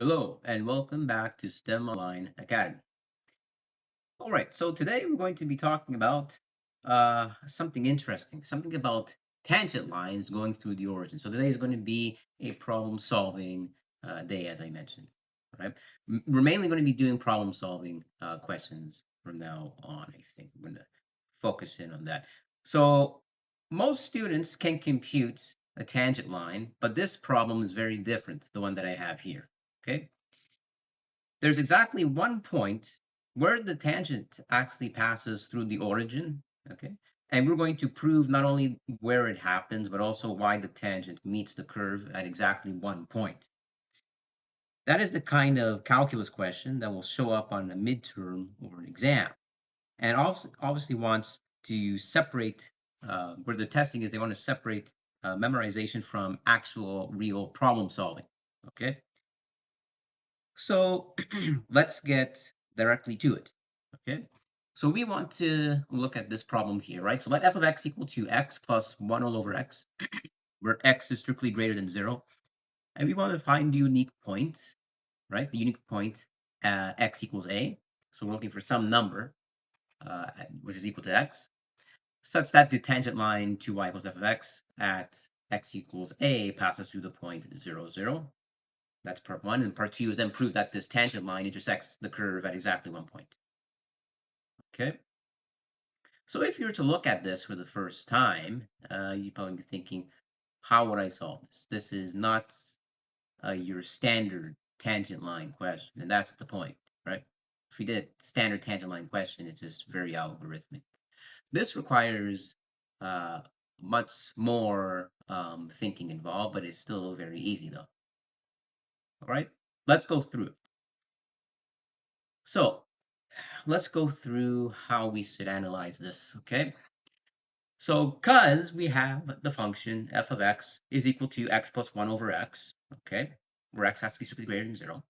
Hello and welcome back to STEM Online Academy. All right, so today we're going to be talking about something interesting, something about tangent lines going through the origin. So today is going to be a problem-solving day, as I mentioned. Right? We're mainly going to be doing problem-solving questions from now on. I think we're going to focus in on that. So most students can compute a tangent line, but this problem is very different, the one that I have here. Okay. There's exactly one point where the tangent actually passes through the origin, okay? And we're going to prove not only where it happens, but also why the tangent meets the curve at exactly one point. That is the kind of calculus question that will show up on a midterm or an exam. And also, obviously wants to separate, where the testing is, they want to separate memorization from actual real problem solving, okay? So let's get directly to it. Okay. So we want to look at this problem here, right? So let f of x equal to x plus 1 all over x, where x is strictly greater than 0. And we want to find the unique point, right? The unique point x equals a. So we're looking for some number, which is equal to x, such that the tangent line 2y equals f of x at x equals a passes through the point 0, 0. That's part one. And part two is then prove that this tangent line intersects the curve at exactly one point. Okay. So if you were to look at this for the first time, you'd probably be thinking, how would I solve this? This is not your standard tangent line question. And that's the point, right? If you did standard tangent line question, it's just very algorithmic. This requires much more thinking involved, but it's still very easy though. All right, let's go through it. So let's go through how we should analyze this, okay? So because we have the function f of x is equal to x plus 1 over x, okay, where x has to be strictly greater than 0.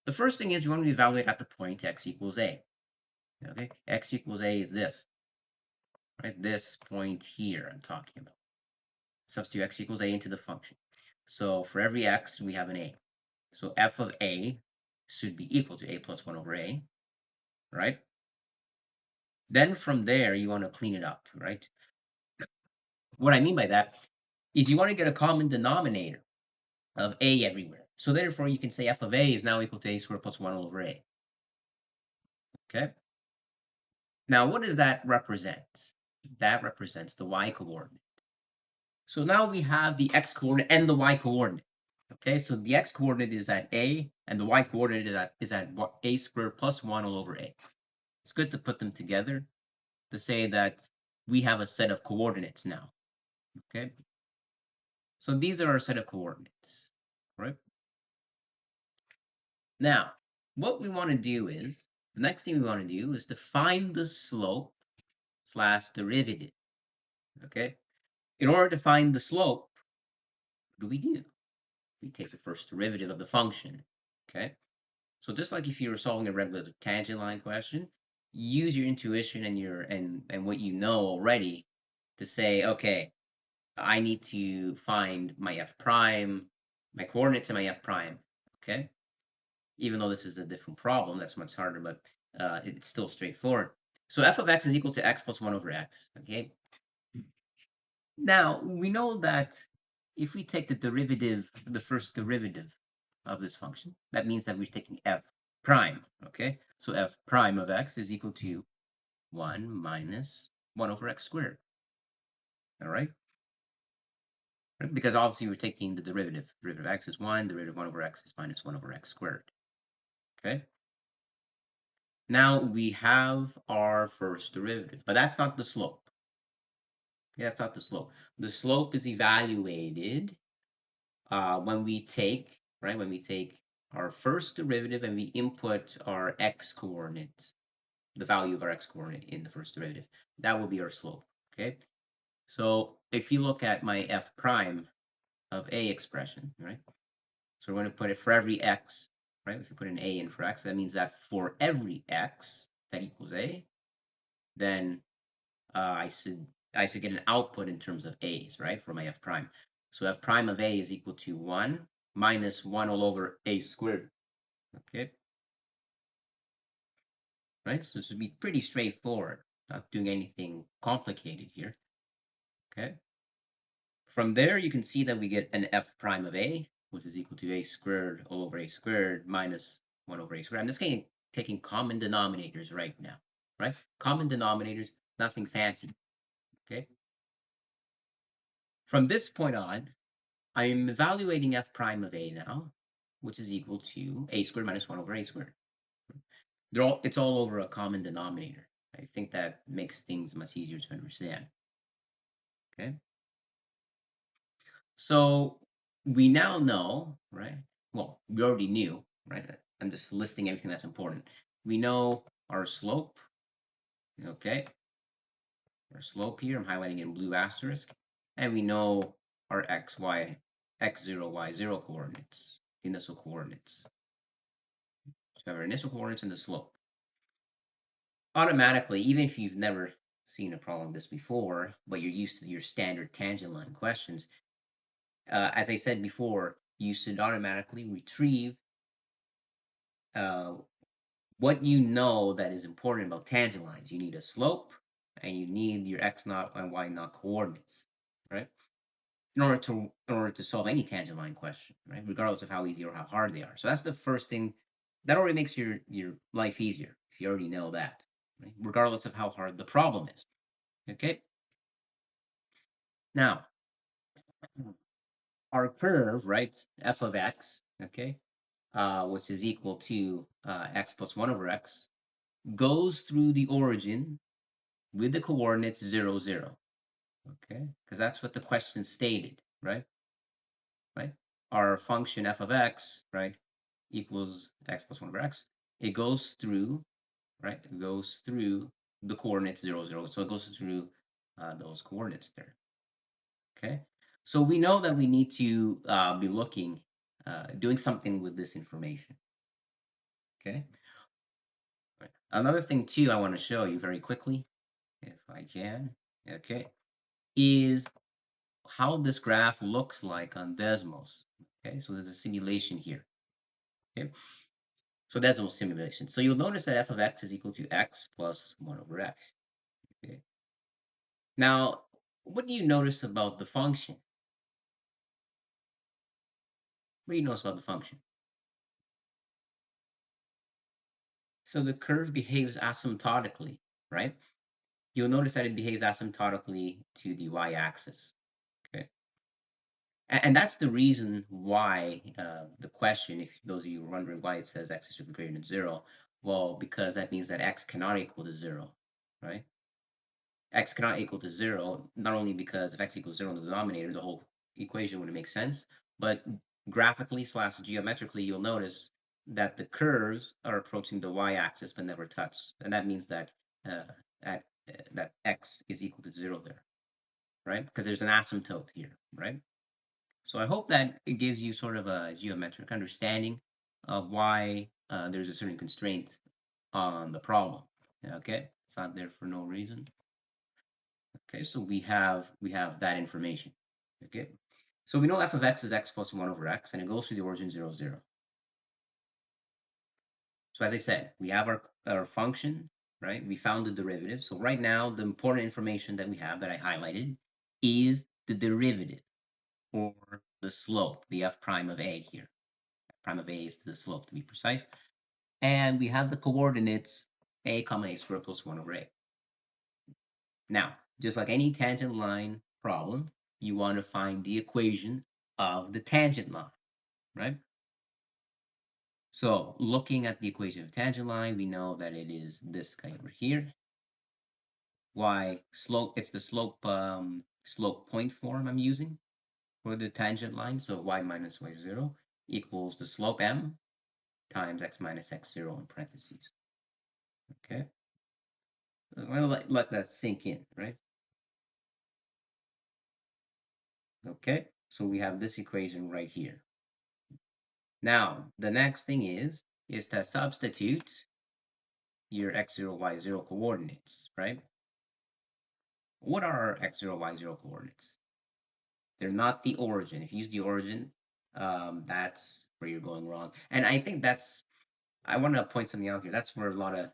The first thing is you want to evaluate at the point x equals a, okay? X equals a is this, right? This point here I'm talking about. Substitute x equals a into the function. So for every x, we have an a. So f of a should be equal to a plus 1 over a, right? Then from there, you want to clean it up, right? What I mean by that is you want to get a common denominator of a everywhere. So therefore, you can say f of a is now equal to a squared plus 1 over a. Okay? Now, what does that represent? That represents the y coordinate. So now we have the x coordinate and the y coordinate. Okay, so the x coordinate is at a, and the y coordinate is at a squared plus 1 all over a. It's good to put them together to say that we have a set of coordinates now. Okay, so these are our set of coordinates, right? Now, what we want to do is, the next thing we want to do is to find the slope slash derivative, okay? In order to find the slope, what do? We take the first derivative of the function, okay? So just like if you were solving a regular tangent line question, use your intuition and and what you know already to say, okay, I need to find my f prime, my coordinates and my f prime, okay? Even though this is a different problem, that's much harder, but it's still straightforward. So f of x is equal to x plus 1 over x, okay? Now, we know that if we take the derivative, the first derivative of this function, that means that we're taking f prime, okay? So f prime of x is equal to 1 minus 1 over x squared, all right? Because obviously we're taking the derivative. Derivative of x is 1, derivative of 1 over x is minus 1 over x squared, okay? Now we have our first derivative, but that's not the slope. Okay, that's not the slope. The slope is evaluated when we take, right, when we take our first derivative and we input our x coordinate, the value of our x coordinate in the first derivative. That will be our slope, okay? So if you look at my f prime of a expression, right? So we're going to put it for every x, right? If you put an a in for x, that means that for every x that equals a, then I should get an output in terms of a's, right, for my f prime. So f prime of a is equal to 1 minus 1 all over a squared. Okay, right? So this would be pretty straightforward, not doing anything complicated here. Okay. From there, you can see that we get an f prime of a, which is equal to a squared all over a squared minus 1 over a squared. I'm just taking common denominators right now, right? Common denominators, nothing fancy, okay? From this point on, I'm evaluating f prime of a now, which is equal to a squared minus 1 over a squared. It's all over a common denominator. I think that makes things much easier to understand, okay? So we now know, right? Well, we already knew, right? I'm just listing everything that's important. We know our slope, okay? Our slope here, I'm highlighting in blue asterisk. And we know our x, y, x0, y0 coordinates, the initial coordinates. So we have our initial coordinates and the slope. Automatically, even if you've never seen a problem like this before, but you're used to your standard tangent line questions, as I said before, you should automatically retrieve uh, what you know that is important about tangent lines. You need a slope and you need your x naught and y naught coordinates, right? In order to solve any tangent line question, right? Regardless of how easy or how hard they are. So that's the first thing that already makes your life easier if you already know that, right? Regardless of how hard the problem is. Okay. Now our curve, right? F of x, okay, which is equal to x plus 1 over x, goes through the origin with the coordinates 0, 0. Okay, because that's what the question stated, right? Right? Our function f of x, right, equals x plus 1 over x. It goes through, right? It goes through the coordinates 0, 0. So it goes through those coordinates there. Okay, so we know that we need to be looking, doing something with this information. Okay, right. Another thing too I want to show you very quickly, if I can, okay, is how this graph looks like on Desmos. Okay, so there's a simulation here. Okay, so Desmos simulation. So you'll notice that f of x is equal to x plus 1 over x. Okay, now what do you notice about the function? What do you notice about the function? So the curve behaves asymptotically, right? You'll notice that it behaves asymptotically to the y-axis. Okay, and that's the reason why the question, if those of you are wondering why it says x is greater than 0, well, because that means that x cannot equal to 0, right? X cannot equal to 0, not only because if x equals 0 in the denominator, the whole equation wouldn't make sense, but graphically slash geometrically, you'll notice that the curves are approaching the y-axis but never touch. And that means that uh, that x is equal to 0 there, right? Because there's an asymptote here, right? So I hope that it gives you sort of a geometric understanding of why there's a certain constraint on the problem. Okay, it's not there for no reason. Okay, so we have that information. Okay, so we know f of x is x plus 1 over x, and it goes to the origin 0, 0. So as I said, we have our function, right? We found the derivative. So right now, the important information that we have that I highlighted is the derivative, or the slope, the f prime of a here. F prime of a is to the slope, to be precise. And we have the coordinates a comma a squared plus 1 over a. Now, just like any tangent line problem, you want to find the equation of the tangent line, right? So looking at the equation of tangent line, we know that it is this guy over here. Slope, it's the slope point form I'm using for the tangent line. So y minus y0 equals the slope m times x minus x0 in parentheses. Okay, well, let that sink in, right? Okay, so we have this equation right here. Now, the next thing is to substitute your x0, y0 coordinates, right? What are our x0, y0 coordinates? They're not the origin. If you use the origin, That's where you're going wrong. And I think I want to point something out here. That's where a lot of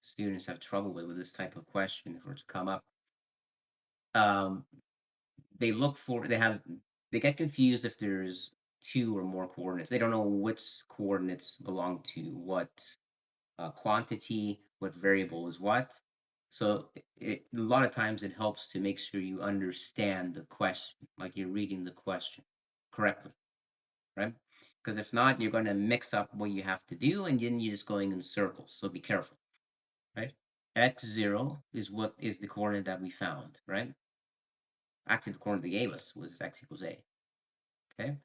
students have trouble with this type of question if it were to come up. Um, they look for, they get confused if there's two or more coordinates. They don't know which coordinates belong to what quantity, what variable is what. So a lot of times it helps to make sure you understand the question, like you're reading the question correctly, right? Because if not, you're going to mix up what you have to do, and then you're just going in circles. So be careful, right? X0 is what is the coordinate that we found, right? Actually, the coordinate they gave us was x equals a, okay?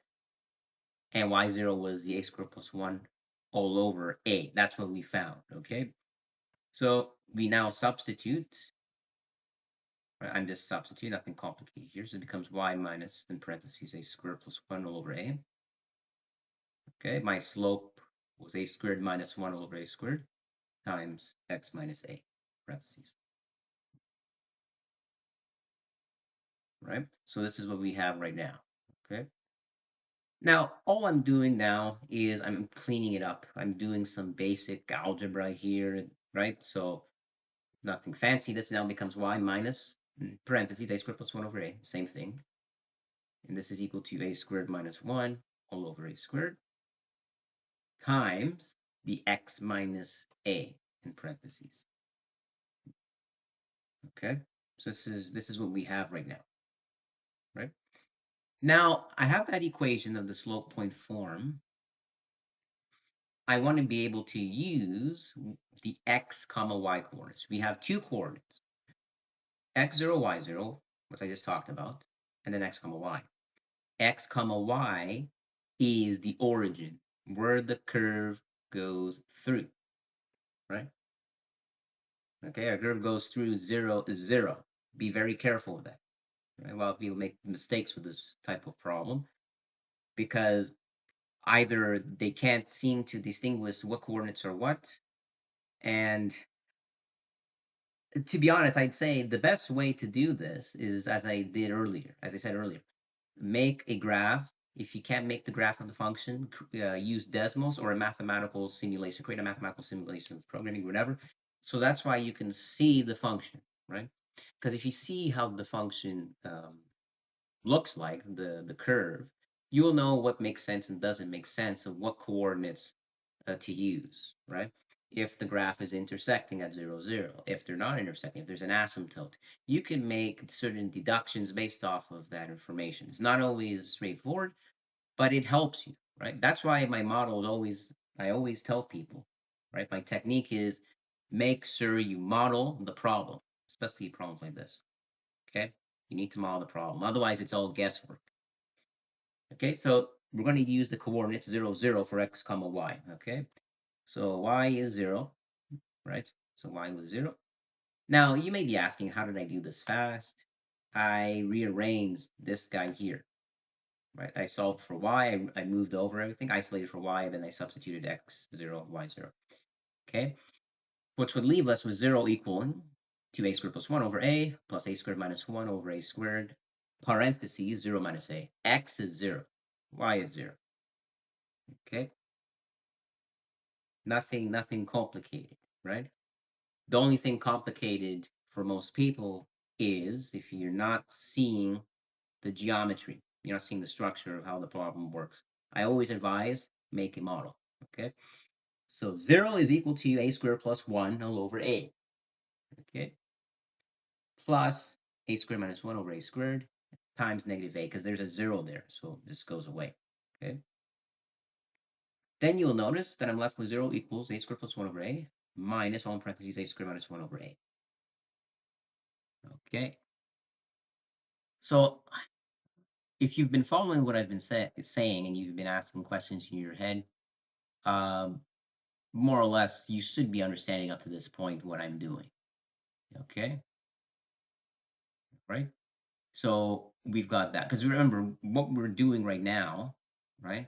And y0 was the a squared plus 1 all over a. That's what we found, okay? So we now substitute. Right? I'm just substituting, nothing complicated here. So it becomes y minus, in parentheses, a squared plus 1 all over a. Okay, my slope was a squared minus 1 all over a squared times x minus a, parentheses. Right? So this is what we have right now. Okay. Now, all I'm doing now is I'm cleaning it up. I'm doing some basic algebra here, right? So nothing fancy. This now becomes y minus, parentheses, a squared plus 1 over a, same thing. And this is equal to a squared minus 1 all over a squared times the x minus a in parentheses. Okay, so this is what we have right now, right? Now I have that equation of the slope point form. I want to be able to use the x comma y coordinates. We have two coordinates, x0, y0, which I just talked about, and then x comma y. X comma y is the origin where the curve goes through, right? Okay, our curve goes through 0 is 0. Be very careful with that. Right? A lot of people make mistakes with this type of problem because either they can't seem to distinguish what coordinates are what. And to be honest, I'd say the best way to do this is as I did earlier, as I said earlier, make a graph. If you can't make the graph of the function, use Desmos or a mathematical simulation, create a mathematical simulation with programming, whatever. So that's why you can see the function, right? Because if you see how the function looks like, the curve, you'll know what makes sense and doesn't make sense and what coordinates to use, right? If the graph is intersecting at 0, 0, if they're not intersecting, if there's an asymptote, you can make certain deductions based off of that information. It's not always straightforward, but it helps you, right? That's why my model is I always tell people, right? My technique is make sure you model the problem, especially problems like this, okay? You need to model the problem. Otherwise, it's all guesswork. Okay, so we're going to use the coordinates 0, 0 for x comma y. Okay, so y is 0, right? So y was 0. Now, you may be asking, how did I do this fast? I rearranged this guy here, right? I solved for y, I moved over everything, isolated for y, and then I substituted x 0, y 0. Okay, which would leave us with 0 equaling to a squared plus 1 over a plus a squared minus 1 over a squared, parentheses 0 minus a. X is 0, y is 0. Okay, nothing complicated, right? The only thing complicated for most people is if you're not seeing the geometry, you're not seeing the structure of how the problem works. I always advise make a model. Okay, so 0 is equal to a squared plus 1 all over a. Okay, plus a squared minus 1 over a squared times negative a, because there's a 0 there, so this goes away. Okay, then you'll notice that I'm left with 0 equals a squared plus 1 over a minus, all in parentheses, a squared minus 1 over a. Okay, so if you've been following what I've been saying and you've been asking questions in your head, um, more or less, you should be understanding up to this point what I'm doing. Okay, right? So we've got that because remember what we're doing right now, right?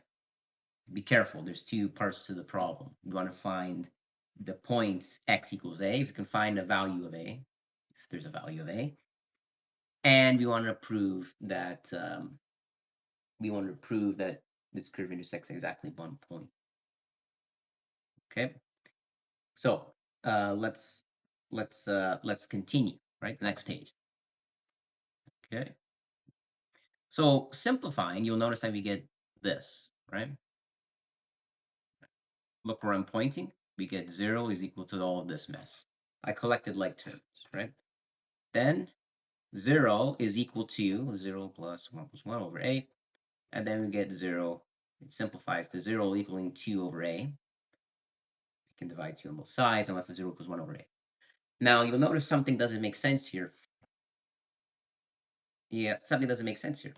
Be careful. There's two parts to the problem. We want to find the points x equals a. If you can find a value of a, if there's a value of a, and we want to prove that this curve intersects exactly 1 point. Okay, so let's continue. Right, the next page. Okay, so simplifying, you'll notice that we get this. Right, look where I'm pointing. We get 0 is equal to all of this mess. I collected like terms. Right, then 0 is equal to 0 plus 1 over a, and then we get 0. It simplifies to 0 equaling 2 over a. We can divide 2 on both sides, and left with 0 equals 1 over a. Now, you'll notice something doesn't make sense here. Yeah, something doesn't make sense here.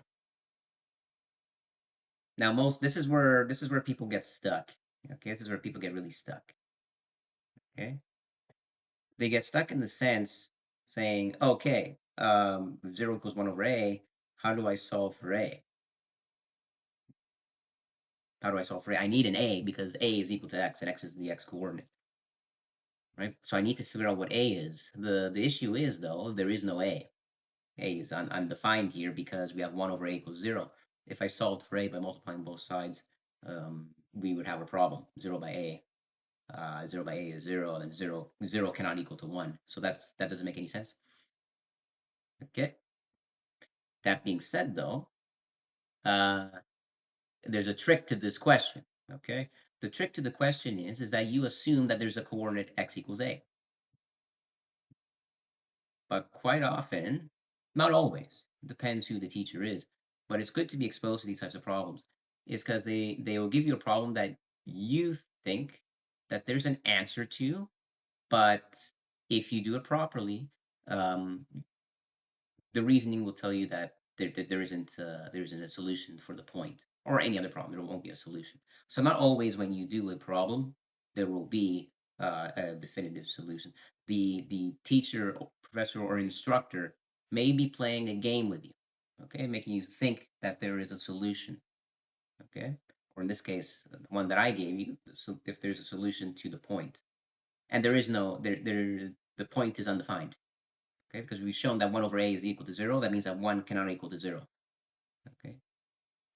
Now, this is where people get stuck. Okay, this is where people get really stuck. Okay, they get stuck in the sense saying, okay, 0 equals 1 over a. How do I solve for a? How do I solve for a? I need an a because a is equal to x, and x is the x coordinate. Right? So I need to figure out what a is. The issue is, though, there is no a. A is undefined here because we have 1 over a equals 0. If I solved for a by multiplying both sides, we would have a problem. 0 by a. 0 by a is 0, and 0 cannot equal to 1. So that doesn't make any sense. Okay. That being said, though, there's a trick to this question. Okay. The trick to the question is that you assume that there's a coordinate x equals a. But quite often, not always, depends who the teacher is, but it's good to be exposed to these types of problems, is because they will give you a problem that you think that there's an answer to, but if you do it properly, um, the reasoning will tell you that there isn't a solution for the point or any other problem. There won't be a solution. So not always when you do a problem, there will be a definitive solution. The teacher, or professor, or instructor may be playing a game with you, okay, making you think that there is a solution, okay, or in this case, the one that I gave you. So if there's a solution to the point, and there is no the point is undefined. Okay, because we've shown that 1 over a is equal to 0. That means that 1 cannot equal to 0. Okay,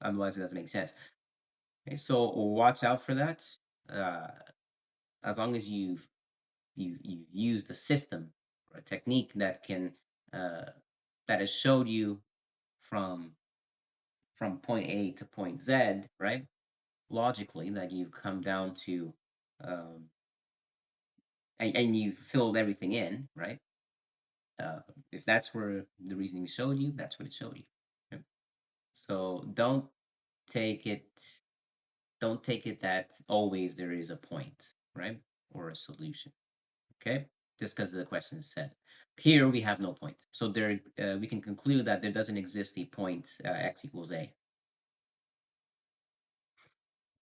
otherwise it doesn't make sense. Okay, so watch out for that. Uh, as long as you've used a system or a technique that can that has showed you from point A to point Z, right? Logically, that you've come down to, um, and you've filled everything in, right? If that's where the reasoning showed you, that's what it showed you. Okay? So take it don't take it that always there is a point, right? Or a solution. Okay? Just because the question says. Here we have no point. So there we can conclude that there doesn't exist a point x equals a.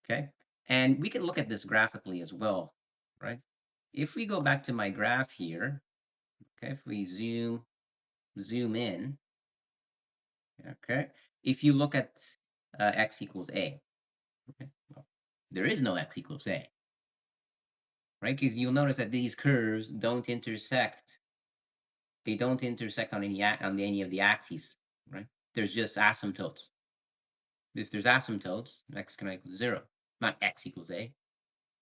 Okay? And we can look at this graphically as well, right? If we go back to my graph here, okay, if we zoom in, okay, if you look at x equals a, okay, well, there is no x equals a, right? Because you'll notice that these curves don't intersect. They don't intersect on any of the axes, right? There's just asymptotes. If there's asymptotes, x can equal 0, not x equals a.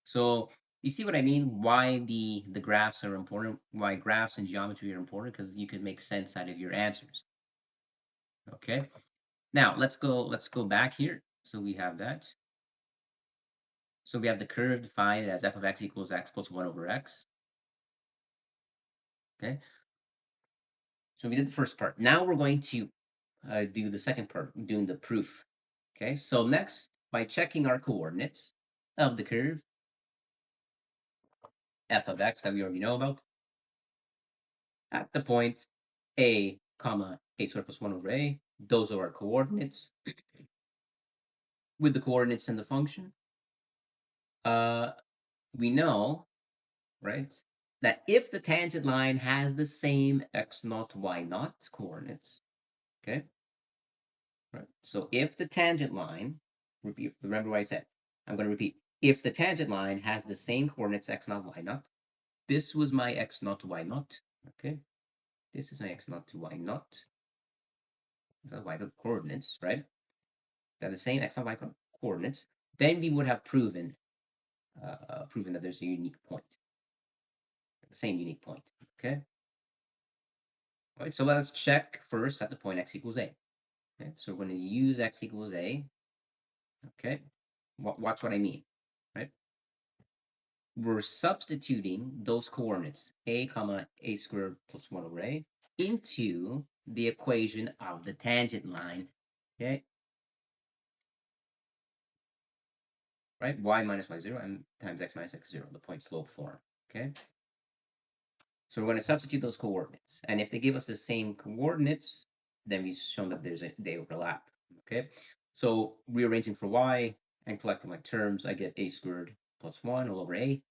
So you see what I mean? Why the graphs are important? Why graphs and geometry are important? Because you can make sense out of your answers. Okay. Now let's go back here. So we have that. So we have the curve defined as f of x equals x plus 1 over x. Okay. So we did the first part. Now we're going to do the second part, doing the proof. Okay. So next, by checking our coordinates of the curve f of x that we already know about, at the point a comma a squared plus 1 over a, those are our coordinates with the coordinates in the function. We know, right, that if the tangent line has the same x naught y naught coordinates, okay, right, so if the tangent line, remember what I said, I'm going to repeat, if the tangent line has the same coordinates x naught y naught, this was my x naught y naught, okay, this is my x naught to y naught, the y coordinates, right, they're the same x naught y naught. coordinates, then we would have proven that there's a unique point, the same unique point. Okay. All right. So let's check first at the point x equals a. Okay. So we're going to use x equals a. Okay. Watch what I mean. Right. We're substituting those coordinates a comma a squared plus 1 over a into the equation of the tangent line. Okay. Right? Y minus y0 and times x minus x0, the point slope form. Okay. So we're going to substitute those coordinates. And if they give us the same coordinates, then we've shown that they overlap. Okay. So rearranging for y and collecting my terms, I get a squared plus 1 all over a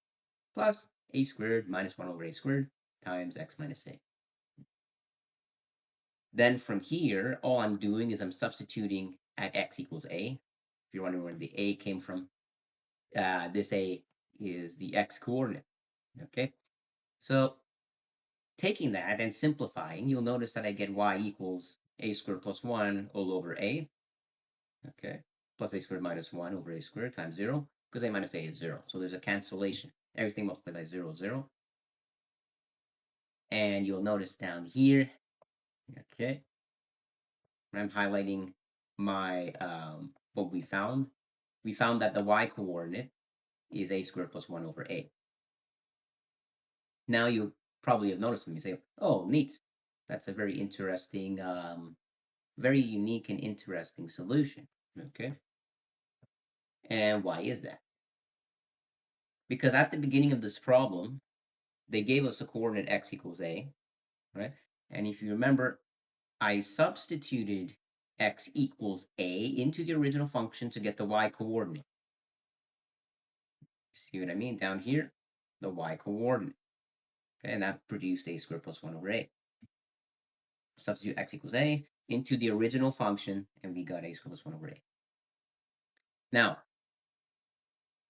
plus a squared minus 1 over a squared times x minus a. Then from here, all I'm doing is I'm substituting at x equals a. If you're wondering where the a came from, this a is the x coordinate. Okay. So taking that and simplifying, you'll notice that I get y equals a squared plus 1 all over a. Okay. Plus a squared minus 1 over a squared times 0, because a minus a is 0. So there's a cancellation. Everything multiplied by 0, 0. And you'll notice down here, okay, I'm highlighting my what we found. We found that the y coordinate is a squared plus 1 over a. Now you probably have noticed when you say, oh, neat. That's a very interesting, very unique and interesting solution. Okay. And why is that? Because at the beginning of this problem, they gave us a coordinate x equals a, right? And if you remember, I substituted x equals a into the original function to get the y coordinate. See what I mean? Down here, the y coordinate. Okay, and that produced a squared plus 1 over a. Substitute x equals a into the original function, and we got a squared plus 1 over a. Now,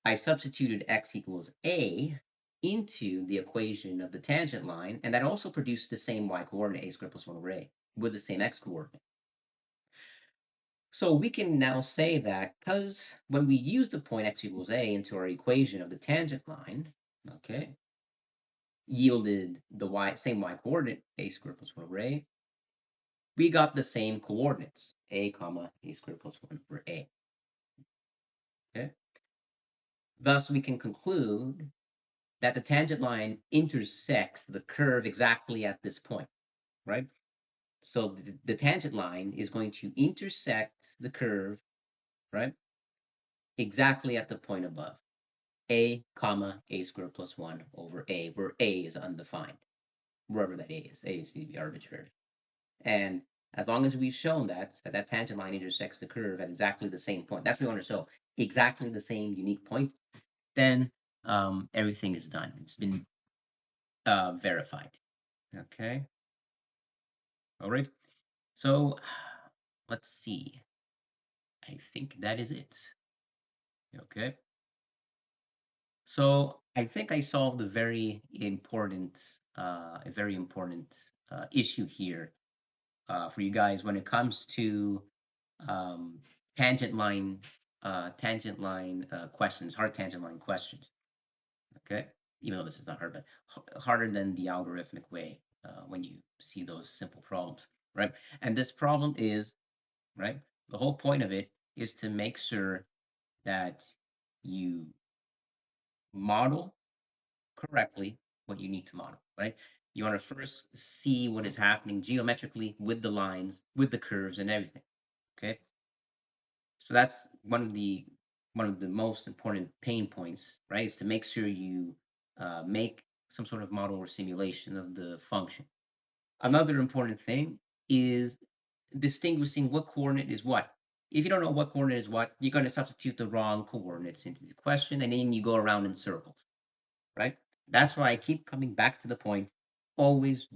I substituted x equals a into the equation of the tangent line, and that also produced the same y coordinate, a squared plus 1 over a, with the same x coordinate. So we can now say that because when we use the point x equals a into our equation of the tangent line, okay, yielded the same y coordinate, a squared plus 1 over a, we got the same coordinates, a comma a squared plus 1 over a. Okay. Thus, we can conclude that the tangent line intersects the curve exactly at this point, right? So the tangent line is going to intersect the curve, right? Exactly at the point above, a comma a squared plus 1 over a, where a is undefined, wherever that a is to be arbitrary. And as long as we've shown that tangent line intersects the curve at exactly the same point, that's what we want to show, exactly the same unique point, then everything is done. It's been verified. Okay. All right. So let's see. I think that is it. Okay. So I think I solved a very important issue here for you guys when it comes to um, tangent line, questions, hard tangent line questions. Okay, even though this is not hard, but harder than the algorithmic way when you see those simple problems, right? And this problem is right. The whole point of it is to make sure that you model correctly what you need to model, right? You want to first see what is happening geometrically with the lines, with the curves and everything. Okay. So that's one of the most important pain points, right? Is to make sure you make some sort of model or simulation of the function. Another important thing is distinguishing what coordinate is what. If you don't know what coordinate is what, you're going to substitute the wrong coordinates into the question, and then you go around in circles, right? That's why I keep coming back to the point. Always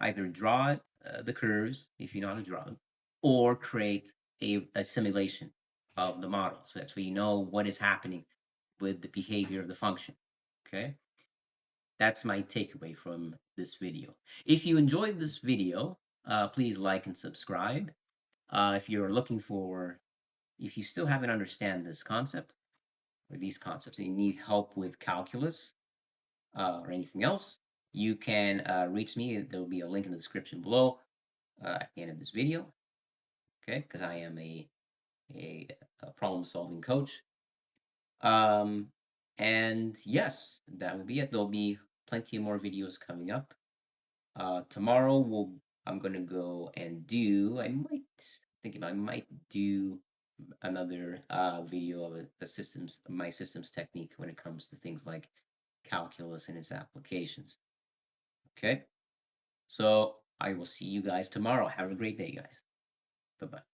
either draw the curves if you know how to draw them, or create a simulation of the model. So that's where you know what is happening with the behavior of the function. Okay. That's my takeaway from this video. If you enjoyed this video, please like and subscribe. If you're looking for if you still haven't understand this concept or these concepts and you need help with calculus or anything else, you can reach me. There will be a link in the description below at the end of this video, okay? Because I am a, a problem solving coach. Um, and yes, that will be it. There'll be plenty more videos coming up. Tomorrow I'm gonna go and do. I might think about. I might do another video of a systems my systems technique when it comes to things like calculus and its applications. Okay, so I will see you guys tomorrow. Have a great day, guys. Bye bye.